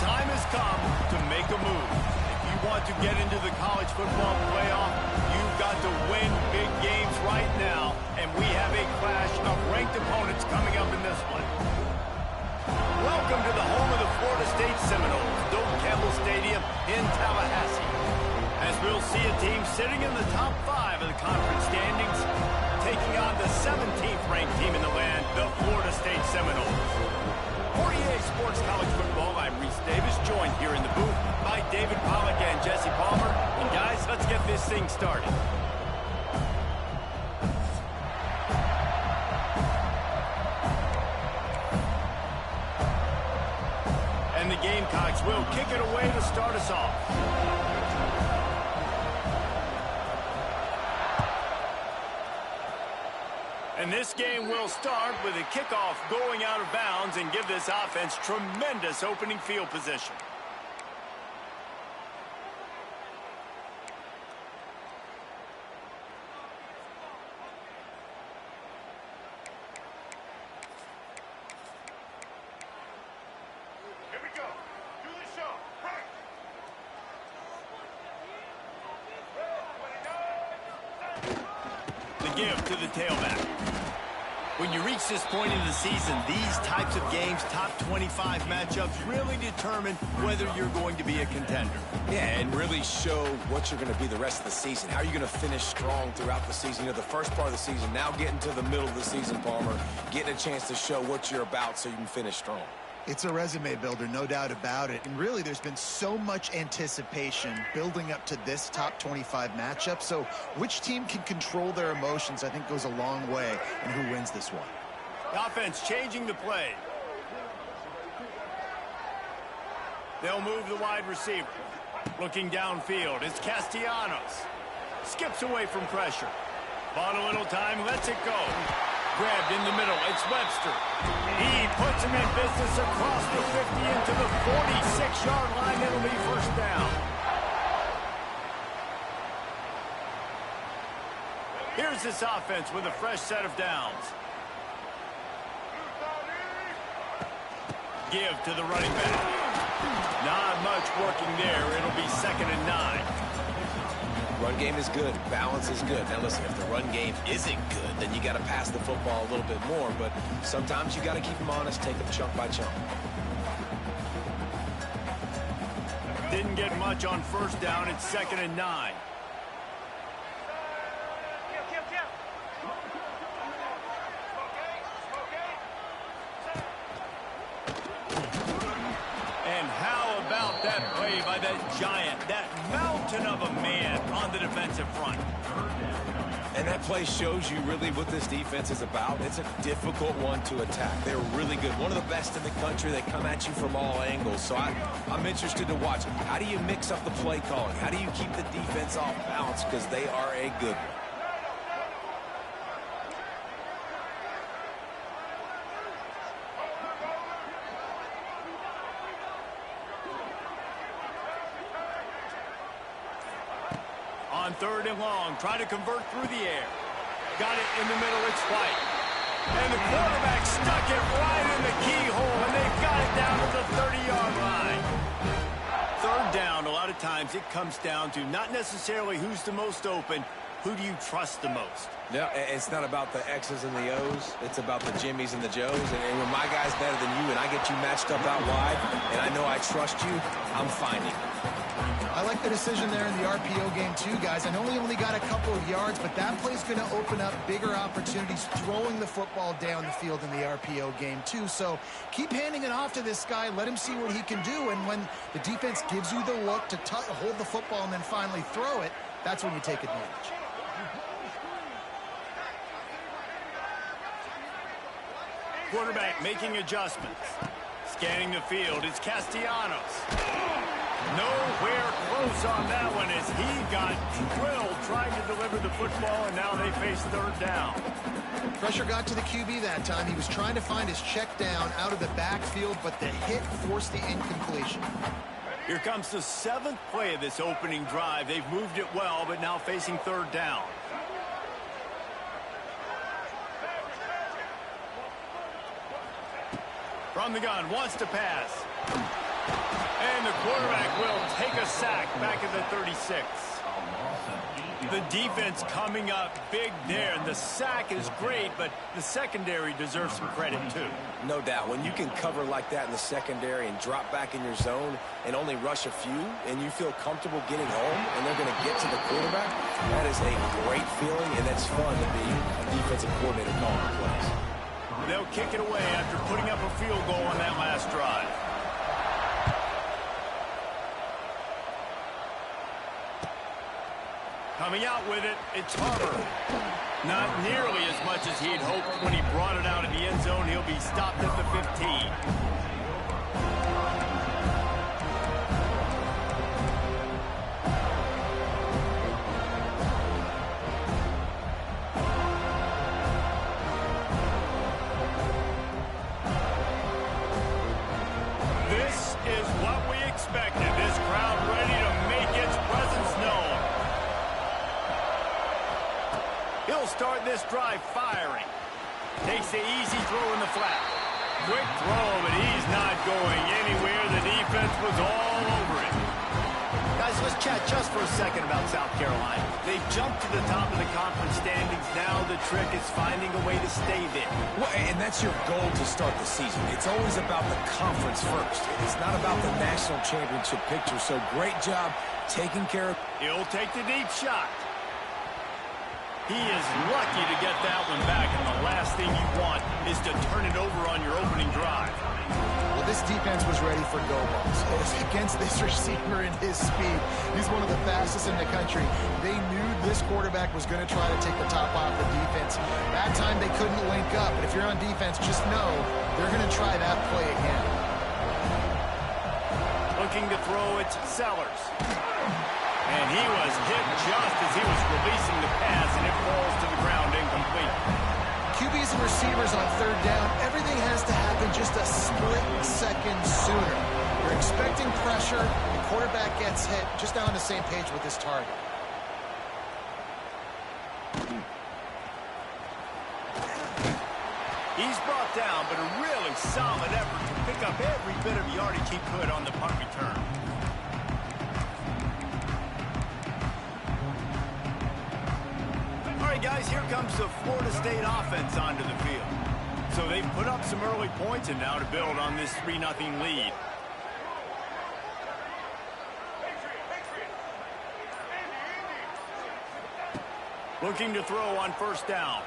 time has come to make a move. If you want to get into the college football playoff, you've got to win big games right now, and we have a clash of ranked opponents coming up in this one. Welcome to the home of the Florida State Seminoles, Doak Campbell Stadium in Tallahassee. As we'll see a team sitting in the top 5 of the conference standings, taking on the 17th ranked team in the land, the Florida State Seminoles. For EA Sports College Football, I'm Reese Davis, joined here in the booth by David Pollack and Jesse Palmer. And guys, let's get this thing started. And the Gamecocks will kick it away to start us off. And this game will start with a kickoff going out of bounds and give this offense tremendous opening field position. Here we go. Do the show. Right. The give to the tailback. When you reach this point in the season, these types of games, top 25 matchups, really determine whether you're going to be a contender. Yeah, and really show what you're going to be the rest of the season. How are you going to finish strong throughout the season? You know, the first part of the season, now getting to the middle of the season, Palmer, getting a chance to show what you're about so you can finish strong. It's a resume builder, no doubt about it. And really, there's been so much anticipation building up to this top 25 matchup. So which team can control their emotions, I think, goes a long way in who wins this one. The offense changing the play. They'll move the wide receiver. Looking downfield, it's Castellanos. Skips away from pressure. Bought a little time, lets it go. Grabbed in the middle, it's Webster. He puts him in business across the 50 into the 46-yard line. It'll be first down. Here's this offense with a fresh set of downs. Give to the running back. Not much working there. It'll be 2nd and 9. Run game is good. Balance is good. Now, listen, if the run game isn't good, then you got to pass the football a little bit more. But sometimes you got to keep them honest, take them chunk by chunk. Didn't get much on first down. It's 2nd and 9. And how about that play by that giant, that mountain of a man on the defensive front? And that play shows you really what this defense is about. It's a difficult one to attack. They're really good. One of the best in the country. They come at you from all angles. So I'm interested to watch. How do you mix up the play calling? How do you keep the defense off balance? Because they are a good one. On 3rd and long, try to convert through the air. Got it in the middle, it's White. And the quarterback stuck it right in the keyhole, and they've got it down to the 30-yard line. 3rd down, a lot of times it comes down to not necessarily who's the most open, who do you trust the most? No, it's not about the X's and the O's. It's about the Jimmys and the Joes. And when my guy's better than you and I get you matched up out wide, and I know I trust you, I'm finding it. I like the decision there in the RPO game too, guys. I know he only got a couple of yards, but that play's going to open up bigger opportunities throwing the football down the field in the RPO game too. So keep handing it off to this guy. Let him see what he can do. And when the defense gives you the look to hold the football and then finally throw it, that's when you take advantage. Quarterback making adjustments. Scanning the field, it's Castellanos. Nowhere close on that one as he got drilled trying to deliver the football, and now they face 3rd down. Pressure got to the QB that time. He was trying to find his check down out of the backfield, but the hit forced the incompletion. Here comes the 7th play of this opening drive. They've moved it well, but now facing 3rd down. From the gun, wants to pass. the quarterback will take a sack back at the 36. The defense coming up big there, and the sack is great, but the secondary deserves some credit too. No doubt. When you can cover like that in the secondary and drop back in your zone and only rush a few, and you feel comfortable getting home, and they're going to get to the quarterback, that is a great feeling, and that's fun to be a defensive coordinator calling the plays. They'll kick it away after putting up a field goal on that last drive. Coming out with it, it's Harper. Not nearly as much as he'd hoped when he brought it out in the end zone. He'll be stopped at the 15. This is what we expected. This crowd ready to make its presence known. He'll start this drive firing. Takes the easy throw in the flat. Quick throw, but he's not going anywhere. The defense was all over it. Guys, let's chat just for a second about South Carolina. They've jumped to the top of the conference standings. Now the trick is finding a way to stay there. Well, and that's your goal to start the season. It's always about the conference first. It's not about the national championship picture. So great job taking care of. He'll take the deep shot. He is lucky to get that one back, and the last thing you want is to turn it over on your opening drive. Well, this defense was ready for go balls. It was against this receiver and his speed. He's one of the fastest in the country. They knew this quarterback was going to try to take the top off the defense. That time they couldn't link up, but if you're on defense, just know they're going to try that play again. Looking to throw, it's Sellers. And he was hit just as he was releasing the pass, and it falls to the ground incomplete. QBs and receivers on third down, everything has to happen just a split second sooner. You're expecting pressure, the quarterback gets hit, just not on the same page with his target. He's brought down, but a really solid effort to pick up every bit of yardage he could on the punt return. All right, guys, here comes the Florida State offense onto the field. So they've put up some early points, and now to build on this 3-0 lead. Looking to throw on first down.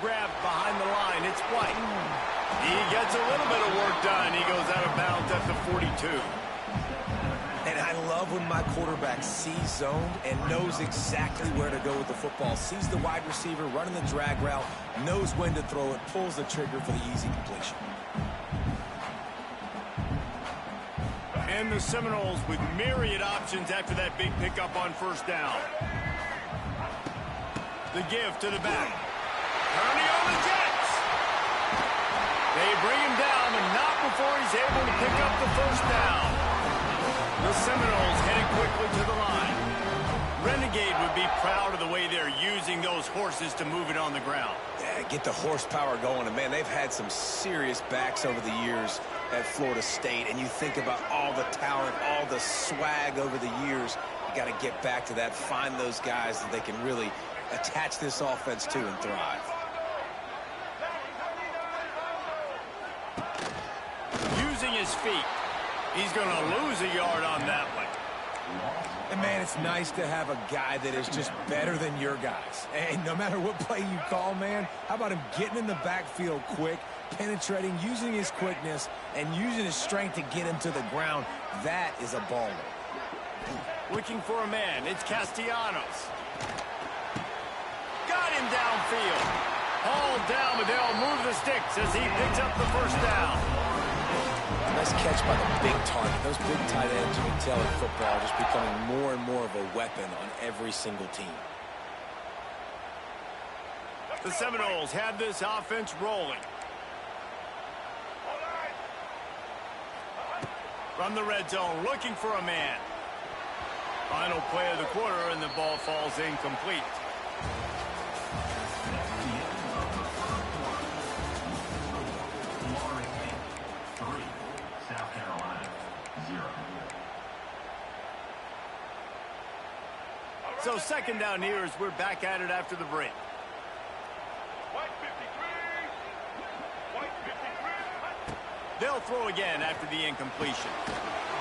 Grabbed behind the line. It's White. He gets a little bit of work done. He goes out of bounds at the 42. And I love when my quarterback sees zoned and knows exactly where to go with the football. Sees the wide receiver running the drag route, knows when to throw it, pulls the trigger for the easy completion. And the Seminoles with myriad options after that big pickup on first down. The give to the back. Kearney on the Jets. They bring him down, but not before he's able to pick up the first down. The Seminoles heading quickly to the line. Renegade would be proud of the way they're using those horses to move it on the ground. Yeah, get the horsepower going. And, man, they've had some serious backs over the years at Florida State. And you think about all the talent, all the swag over the years. You got to get back to that, find those guys that they can really attach this offense to and thrive. Using his feet. He's going to lose a yard on that one. And, man, it's nice to have a guy that is just better than your guys. And no matter what play you call, man, how about him getting in the backfield quick, penetrating, using his quickness, and using his strength to get him to the ground? That is a baller. Looking for a man. It's Castellanos. Got him downfield. Hauled down, but they'll move the sticks as he picks up the first down. Nice catch by the big target. Those big tight ends, you can tell in football, just becoming more and more of a weapon on every single team. The Seminoles have this offense rolling. From the red zone, looking for a man. Final play of the quarter, and the ball falls incomplete. So second down here as we're back at it after the break. White 53. White 53. They'll throw again after the incompletion.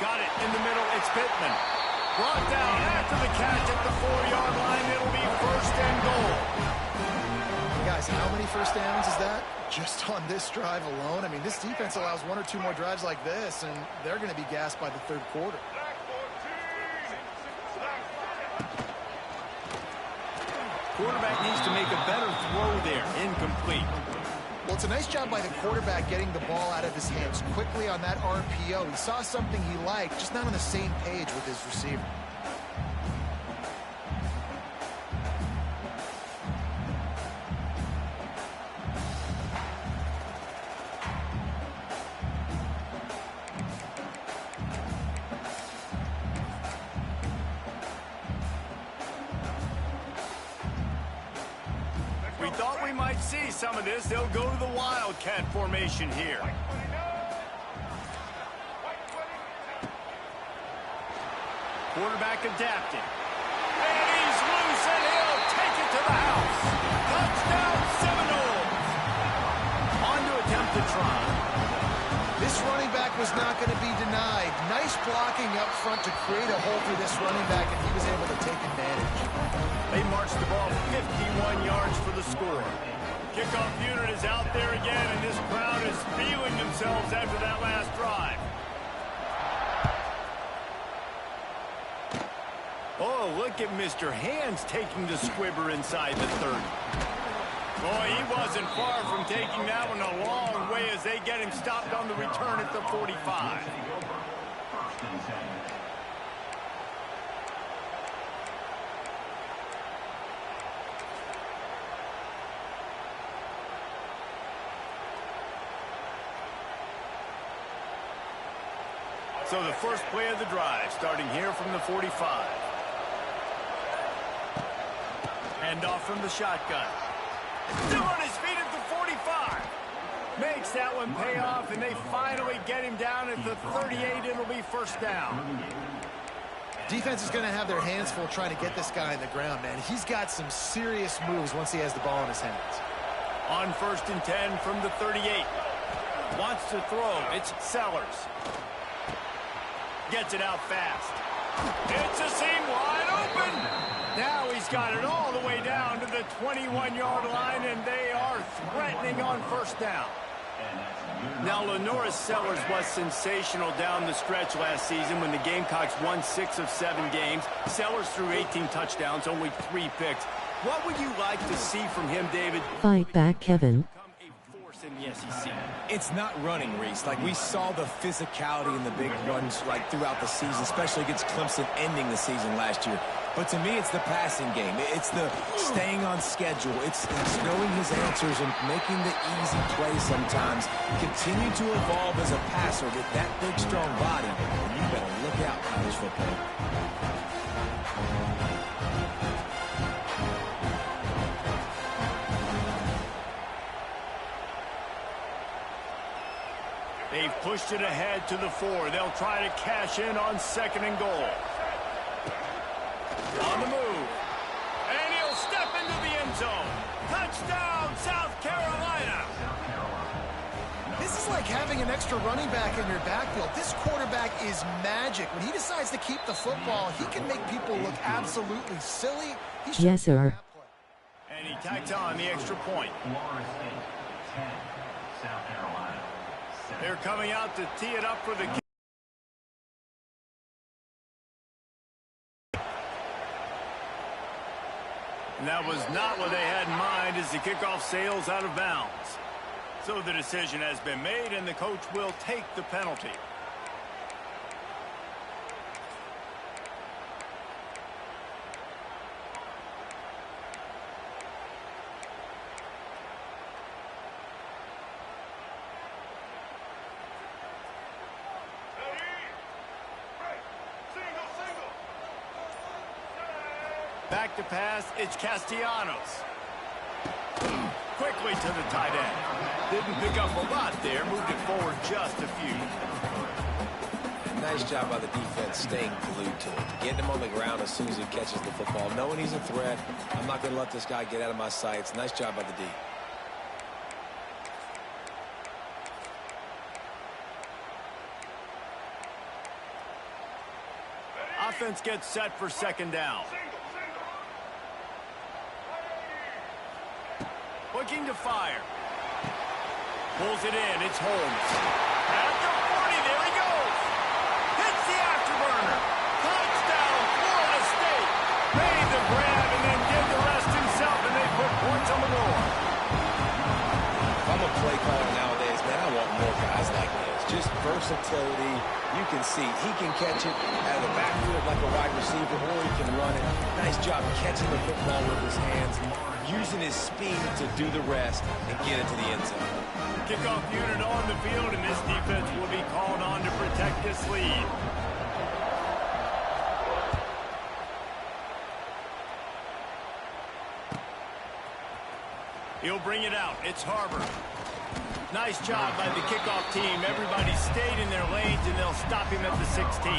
Got it in the middle. It's Pittman. Brought down after the catch at the 4-yard line. It'll be first and goal. Guys, how many first downs is that? Just on this drive alone? I mean, this defense allows 1 or 2 more drives like this, and they're going to be gassed by the third quarter. Black 14. Black. Quarterback needs to make a better throw there. Incomplete. Well, it's a nice job by the quarterback getting the ball out of his hands quickly on that RPO. He saw something he liked, just not on the same page with his receiver. See some of this. They'll go to the Wildcat formation here. Quarterback adapting. And he's loose, and he'll take it to the house. Touchdown Seminoles. On to attempt to try. This running back was not going to be denied. Nice blocking up front to create a hole through this running back, and he was able to take advantage. They marched the ball 51 yards for the score. Kickoff unit is out there again, and this crowd is feeling themselves after that last drive. Oh, look at Mr. Hands taking the squibber inside the 30. Boy, he wasn't far from taking that one a long way as they get him stopped on the return at the 45. So the first play of the drive, starting here from the 45. Hand off from the shotgun. Still on his feet at the 45. Makes that one pay off, and they finally get him down at the 38. It'll be first down. Defense is going to have their hands full trying to get this guy on the ground, man. He's got some serious moves once he has the ball in his hands. On first and 10 from the 38. Wants to throw. It's Sellers. Gets it out fast. It's a seam wide open. Now he's got it all the way down to the 21-yard line, and they are threatening on first down. Now, Lenoris Sellers was sensational down the stretch last season when the Gamecocks won 6 of 7 games. Sellers threw 18 touchdowns, only 3 picks. What would you like to see from him, David? Fight back, Kevin. In the SEC. It's not running, Reese. Like, we saw the physicality in the big runs, like, throughout the season, especially against Clemson ending the season last year. But to me, it's the passing game. It's the staying on schedule. It's knowing his answers and making the easy play sometimes. Continue to evolve as a passer with that big, strong body. And you better look out, college football. They've pushed it ahead to the 4. They'll try to cash in on second and goal. On the move. And he'll step into the end zone. Touchdown, South Carolina. This is like having an extra running back in your backfield. This quarterback is magic. When he decides to keep the football, he can make people look absolutely silly. Yes, sir. And he tacks on the extra point. They're coming out to tee it up for the kick. And that was not what they had in mind as the kickoff sails out of bounds. So the decision has been made, and the coach will take the penalty. Back to pass, it's Castellanos. Quickly to the tight end. Didn't pick up a lot there, moved it forward just a few. And Nice job by the defense staying glued to him. Getting him on the ground as soon as he catches the football. Knowing he's a threat, I'm not going to let this guy get out of my sights. Nice job by the D. Offense gets set for second down. Looking to fire. Pulls it in. It's Holmes. At the 40. There he goes. Hits the afterburner. Touchdown, Florida State. Made the grab and then did the rest himself, and they put points on the board. If I'm a play caller nowadays, man, I want more guys like this. Just versatility. You can see he can catch it out of the backfield like a wide receiver, or he can run it. Nice job catching the football with his hands, using his speed to do the rest and get it to the end zone. Kickoff unit on the field, and this defense will be called on to protect this lead. He'll bring it out. It's Harbor. Nice job by the kickoff team. Everybody stayed in their lanes, and they'll stop him at the 16.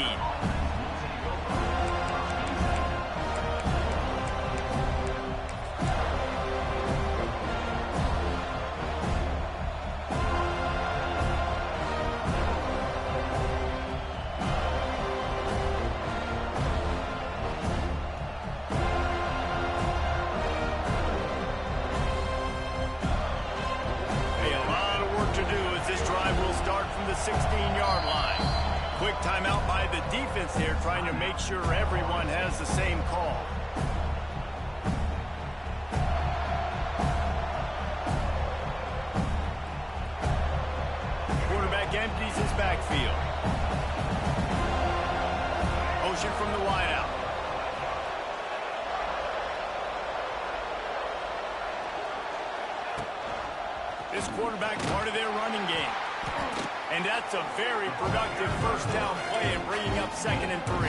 The 16-yard line. Quick timeout by the defense there, trying to make sure everyone has the same call. Quarterback empties his backfield. Motion from the wideout. This quarterback part of their running game. And that's a very productive first down play and bringing up 2nd and 3.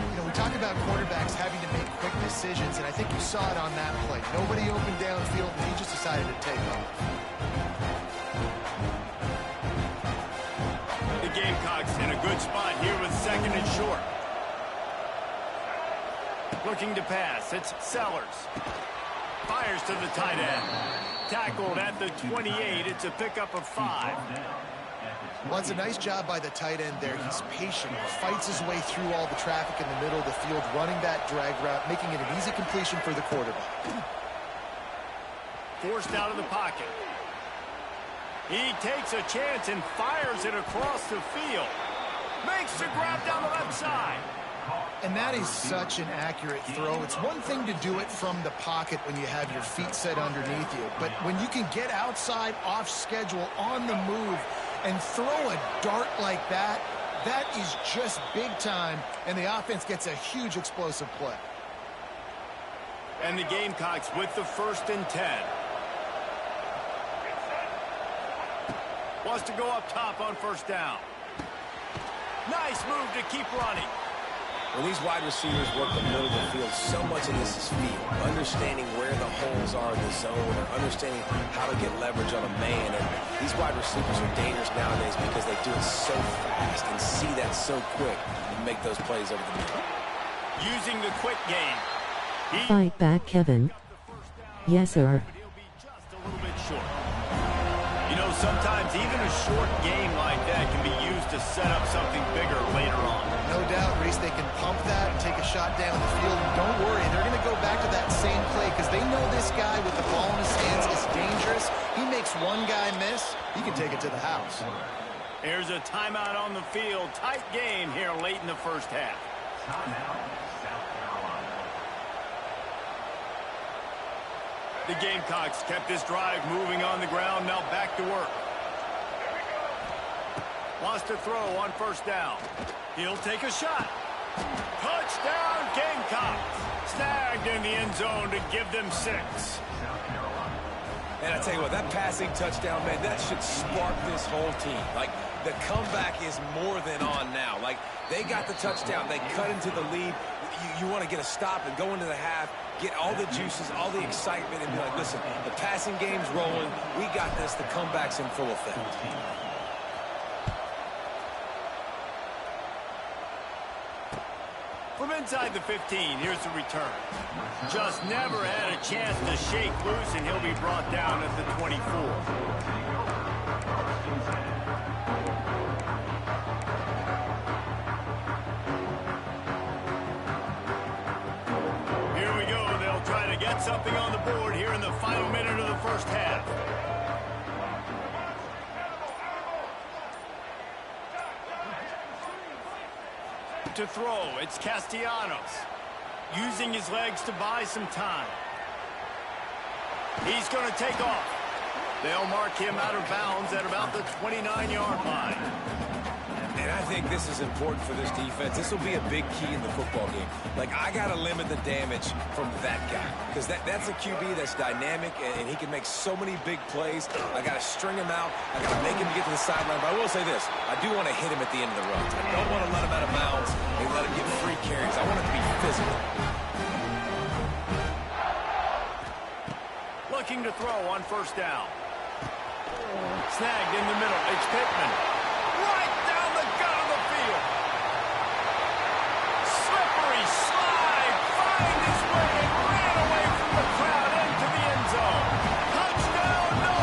You know, we talk about quarterbacks having to make quick decisions, and I think you saw it on that play. Nobody opened downfield, and he just decided to take off. The Gamecocks in a good spot here with 2nd and short. Looking to pass. It's Sellers. Fires to the tight end. Tackled at the 28. It's a pickup of 5. Well, it's a nice job by the tight end there. He's patient, fights his way through all the traffic in the middle of the field, running that drag route, making it an easy completion for the quarterback. Forced out of the pocket. He takes a chance and fires it across the field. Makes the grab down the left side. And that is such an accurate throw. It's one thing to do it from the pocket when you have your feet set underneath you, but when you can get outside, off schedule, on the move, and throw a dart like that, that is just big time, and the offense gets a huge explosive play. And the Gamecocks with the 1st and 10. Wants to go up top on 1st down. Nice move to keep running. When these wide receivers work the middle of the field, so much of this is feel. Understanding where the holes are in the zone, or understanding how to get leverage on a man. And these wide receivers are dangerous nowadays because they do it so fast and see that so quick and make those plays over the middle. Using the quick game. Fight back, Kevin. Yes, sir. He'll be just a little bit short. You know, sometimes even a short game like that can be used to set up something bigger later on. No doubt, Reese, they can pump that and take a shot down the field. And don't worry, they're going to go back to that same play because they know this guy with the ball in his hands is dangerous. He makes one guy miss, he can take it to the house. Here's a timeout on the field. Tight game here late in the first half. The Gamecocks kept this drive moving on the ground. Now back to work. Wants to throw on 1st down. He'll take a shot. Touchdown, Gamecocks. Snagged in the end zone to give them 6. And I tell you what, that passing touchdown, man, that should spark this whole team. Like, the comeback is more than on now. Like, they got the touchdown. They cut into the lead. You want to get a stop and go into the half, get all the juices, all the excitement, and be like, listen, the passing game's rolling. We got this. The comeback's in full effect. From inside the 15, here's the return. Just never had a chance to shake loose, and he'll be brought down at the 24. Here we go. They'll try to get something on the board here in the final minute of the first half. To throw, it's Castellanos. Using his legs to buy some time. He's going to take off. They'll mark him out of bounds at about the 29-yard line. And I think this is important for this defense. This will be a big key in the football game. Like, I got to limit the damage from that guy. Because that's a QB that's dynamic, and he can make so many big plays. I got to string him out. I got to make him get to the sideline. But I will say this. I do want to hit him at the end of the run. I don't want to let him out of bounds and let him get free carries. I want it to be physical. Looking to throw on first down. Snagged in the middle. It's Pittman. Right down the gut of the field. Slippery slide. Find his way and ran away from the crowd into the end zone. Touchdown, no!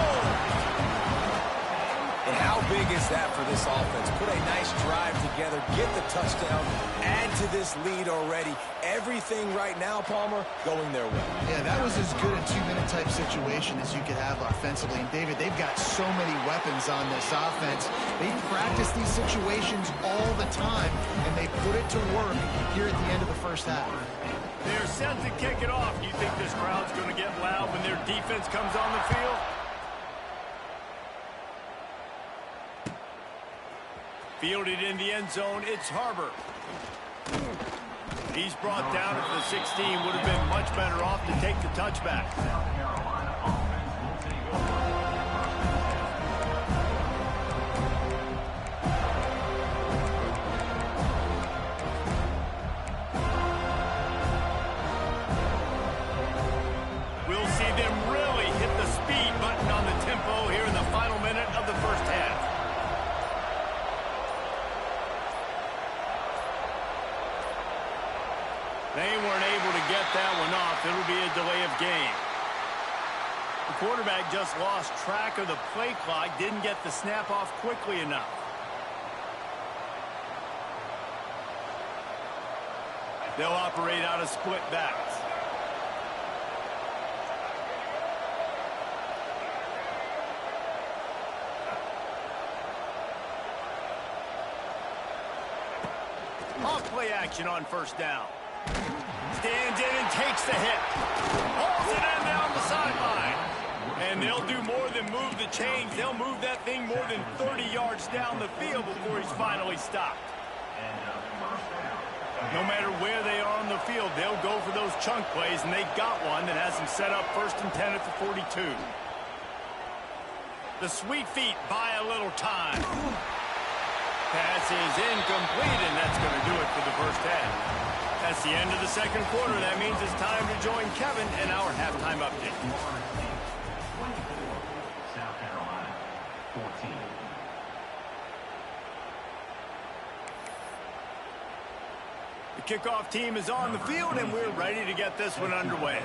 And how big is that for this offense? Put a nice drive together, get the touchdown, add to this lead already. Everything right now, Palmer, going their way. Yeah, that was as good a two-minute type situation as you could have offensively. And, David, they've got so many weapons on this offense. They practice these situations all the time, and they put it to work here at the end of the first half. They're set to kick it off. Do you think this crowd's going to get loud when their defense comes on the field? Fielded in the end zone, it's Harbor. He's brought down at the 16. Would have been much better off to take the touchback. We'll see them really hit the speed button on the tempo here in the final minute of the first half. They weren't able to get that one off. It'll be a delay of game. The quarterback just lost track of the play clock, didn't get the snap off quickly enough. They'll operate out of split backs. Off play action on first down. Stands in and takes the hit. Pulls it in down the sideline. And they'll do more than move the chains. They'll move that thing more than 30 yards down the field before he's finally stopped. No matter where they are on the field, they'll go for those chunk plays, and they got one that has them set up 1st and 10 at the 42. The sweet feet buy a little time. Pass is incomplete, and that's going to do it for the first half. That's the end of the second quarter. That means it's time to join Kevin in our halftime update. South Carolina, 14. The kickoff team is on the field, and we're ready to get this one underway.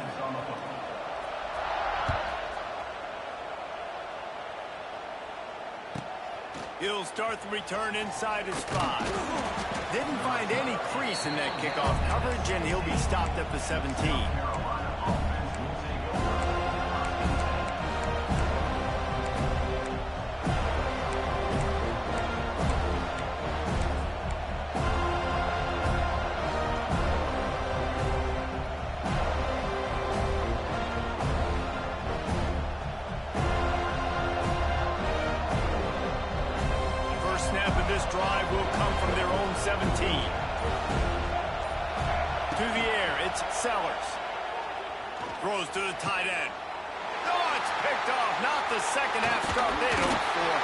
He'll start the return inside his 5. Didn't find any crease in that kickoff coverage, and he'll be stopped at the 17. This drive will come from their own 17. To the air, it's Sellers. Throws to the tight end. Oh, it's picked off. Not the second half start they'd hoped for.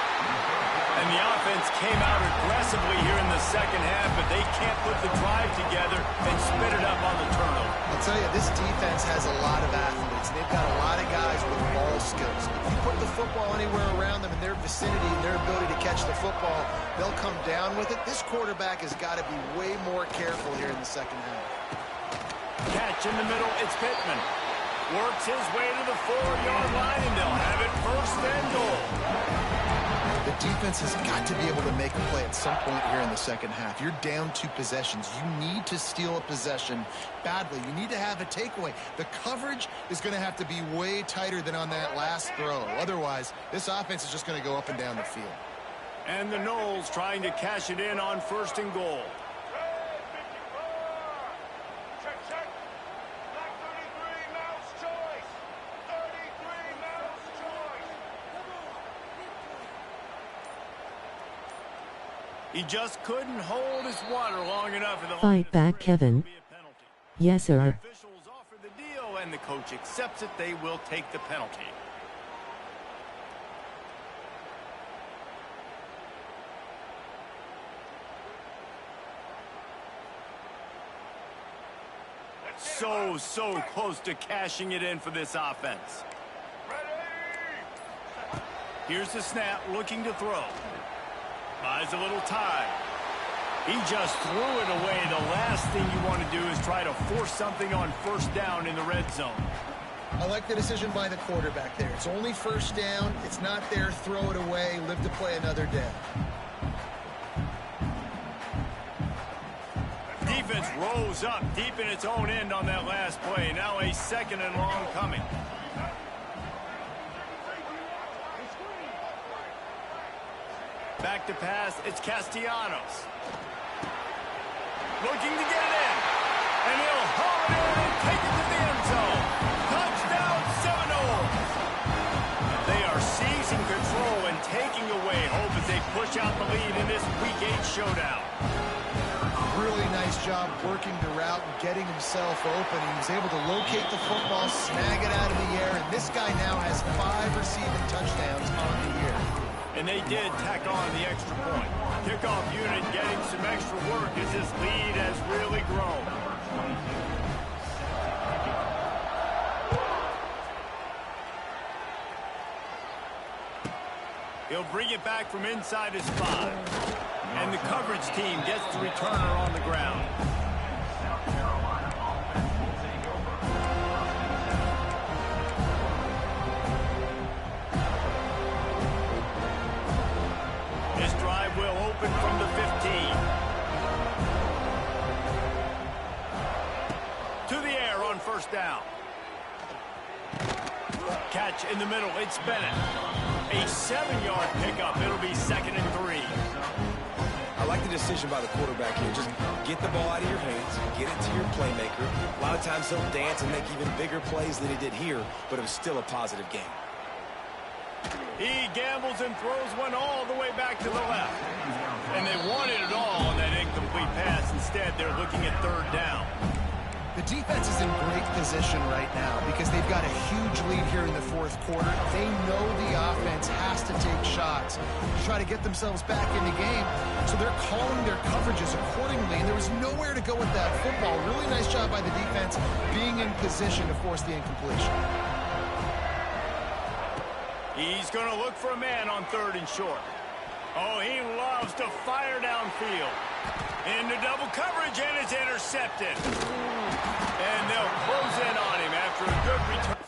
And the offense came out aggressively here in the second half, but they can't put the drive together and spit it up on the turnover. I'll tell you, this defense has a lot of athletes. They've got a lot of guys with ball skills. If you put the football anywhere around them in their vicinity and their ability to catch the football, they'll come down with it. This quarterback has got to be way more careful here in the second half. Catch in the middle, it's Pittman. Works his way to the 4-yard line, and they'll have it first and goal. The defense has got to be able to make a play at some point here in the second half. You're down 2 possessions. You need to steal a possession badly. You need to have a takeaway. The coverage is going to have to be way tighter than on that last throw. Otherwise, this offense is just going to go up and down the field. And the Noles trying to cash it in on first and goal. Check, check. Black 33, mouse choice. 33, mouse choice. He just couldn't hold his water long enough. In the Fight back, Kevin. Yes, sir. Officials offer the deal, and the coach accepts it. They will take the penalty. So close to cashing it in for this offense. Ready? Here's the snap, looking to throw. Buys a little time. He just threw it away. The last thing you want to do is try to force something on first down in the red zone. I like the decision by the quarterback there. It's only first down. It's not there. Throw it away. Live to play another day. Defense rose up deep in its own end on that last play. Now a second and long coming. Back to pass, it's Castellanos. Looking to get it in. And he'll haul it in and take it to the end zone. Touchdown, Seminoles. They are seizing control and taking away hope as they push out the lead in this Week 8 showdown. Really nice job working the route and getting himself open. He was able to locate the football, snag it out of the air, and this guy now has 5 receiving touchdowns on the year. And they did tack on the extra point. Kickoff unit getting some extra work as this lead has really grown. He'll bring it back from inside his 5. And the coverage team gets the returner on the ground. This drive will open from the 15. To the air on first down. Catch in the middle, it's Bennett. A 7-yard pickup, it'll be 2nd and 3. I like the decision by the quarterback here. Just get the ball out of your hands, get it to your playmaker. A lot of times he'll dance and make even bigger plays than he did here, but it was still a positive game. He gambles and throws one all the way back to the left. And they wanted it all on that incomplete pass. Instead, they're looking at 3rd down. The defense is in great position right now because they've got a huge lead here in the 4th quarter. They know the offense has to take shots to try to get themselves back in the game. So they're calling their coverages accordingly, and there was nowhere to go with that football. Really nice job by the defense being in position to force the incompletion. He's going to look for a man on 3rd and short. Oh, he loves to fire downfield. Into double coverage, and it's intercepted. And they'll close in on him after a good return.